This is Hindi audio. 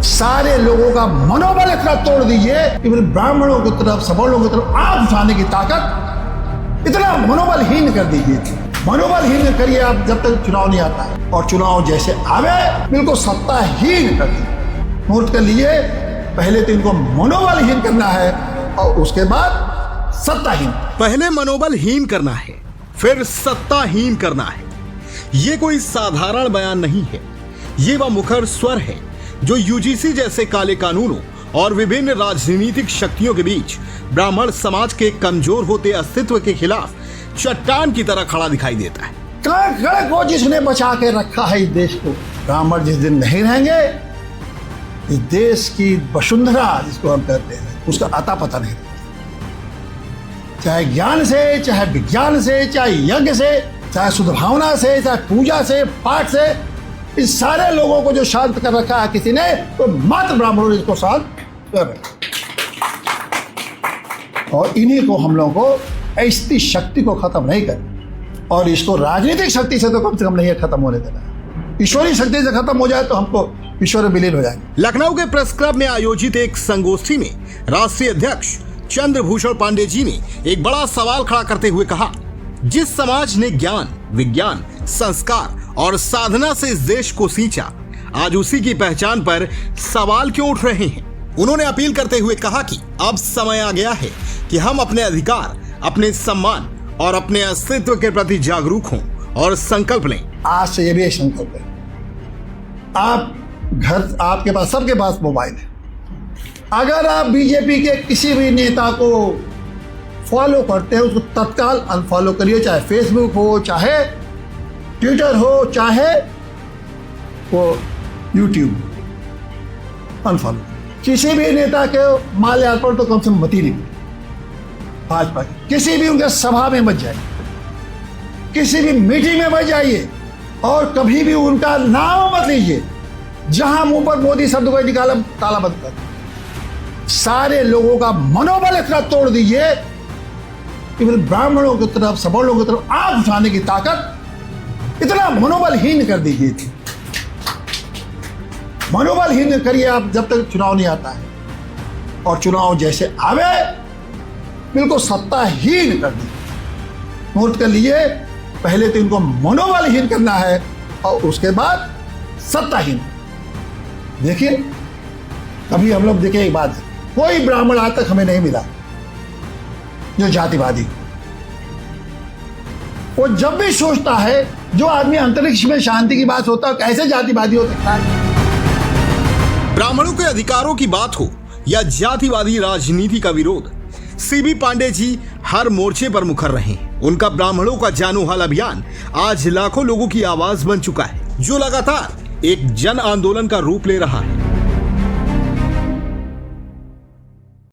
सारे लोगों का मनोबल इतना तोड़ दीजिए कि ब्राह्मणों की तरफ, सवर्णों की तरफ आंख उठाने की ताकत इतना मनोबलहीन कर दीजिए। मनोबलहीन करिए आप जब तक चुनाव नहीं आता है, और चुनाव जैसे आवे बिल्कुल सत्ताहीन कर दीजिए। नोट कर लीजिए, पहले तो इनको मनोबलहीन करना है और उसके बाद सत्ताहीन। पहले मनोबलहीन करना है, फिर सत्ताहीन करना है। ये कोई साधारण बयान नहीं है, ये वह मुखर स्वर है जो यूजीसी जैसे काले कानूनों और विभिन्न राजनीतिक शक्तियों के बीच ब्राह्मण समाज के कमजोर होते अस्तित्व के खिलाफ चट्टान की तरह खड़ा दिखाई देता है। कड़क को जिसने बचा के रखा है इस देश को, ब्राह्मण जिस दिन नहीं रहेंगे, इस देश की वसुंधरा जिसको हम कहते हैं, उसका अता पता नहीं रहता। चाहे ज्ञान से, चाहे विज्ञान से, चाहे यज्ञ से, चाहे शुद्धभावना से, चाहे पूजा से, पाठ से, इस सारे लोगों को जो शांत कर रखा है किसी ने, तो मात्र ब्राह्मणों ने इसको शांत कर रखा। और इन्हीं को हम लोगों को ऐसी शक्ति को खत्म नहीं करना, और इसको राजनीतिक शक्ति से तो कम से कम नहीं खत्म होने देना। ईश्वरीय शक्ति से खत्म हो जाए तो हमको ईश्वर में विलीन हो जाएंगे। लखनऊ के प्रेस क्लब में आयोजित एक संगोष्ठी में राष्ट्रीय अध्यक्ष चंद्रभूषण पांडे जी ने एक बड़ा सवाल खड़ा करते हुए कहा, जिस समाज ने ज्ञान, विज्ञान, संस्कार और साधना से इस देश को सींचा, आज उसी की पहचान पर सवाल क्यों उठ रहे हैं। उन्होंने अपील करते हुए कहा कि अब समय आ गया है कि हम अपने अधिकार, अपने सम्मान और अपने अस्तित्व के प्रति जागरूक हों और संकल्प लें। आज से ये भी एक संकल्प है। आप घर, आपके पास, सबके पास मोबाइल है। अगर आप बीजेपी के किसी भी नेता को फॉलो करते हैं, उसको तत्काल अनफॉलो करिए, चाहे फेसबुक हो, चाहे ट्विटर हो, चाहे वो यूट्यूब, अनफॉलो। किसी भी नेता के माल्यार्पण तो कम से कम मत ही नहीं, भाजपा की किसी भी उनके सभा में मत जाइए, किसी भी मीटिंग में मत जाइए, और कभी भी उनका नाम मत लीजिए। जहां मुंह पर मोदी शब्द को निकाला, ताला बंद कर। सारे लोगों का मनोबल इतना तोड़ दीजिए कि ब्राह्मणों की तरफ, सवर्णों की तरफ आंख उठाने की ताकत इतना मनोबलहीन कर दीजिए। मनोबलहीन करिए आप जब तक चुनाव नहीं आता है, और चुनाव जैसे आवे बिल्कुल सत्ताहीन कर दीजिए। नोट कर लीजिए, पहले तो इनको मनोबलहीन करना है और उसके बाद सत्ताहीन। देखिए, कभी हम लोग देखे एक बात है, कोई ब्राह्मण आज तक हमें नहीं मिला जो जातिवादी। वो जब भी सोचता है, जो आदमी अंतरिक्ष में शांति की बात होता है, कैसे जातिवादी हो सकता है। ब्राह्मणों के अधिकारों की बात हो या जातिवादी राजनीति का विरोध, सीबी पांडे जी हर मोर्चे पर मुखर रहे हैं। उनका ब्राह्मणों का जानो हाल अभियान आज लाखों लोगों की आवाज बन चुका है, जो लगातार एक जन आंदोलन का रूप ले रहा है।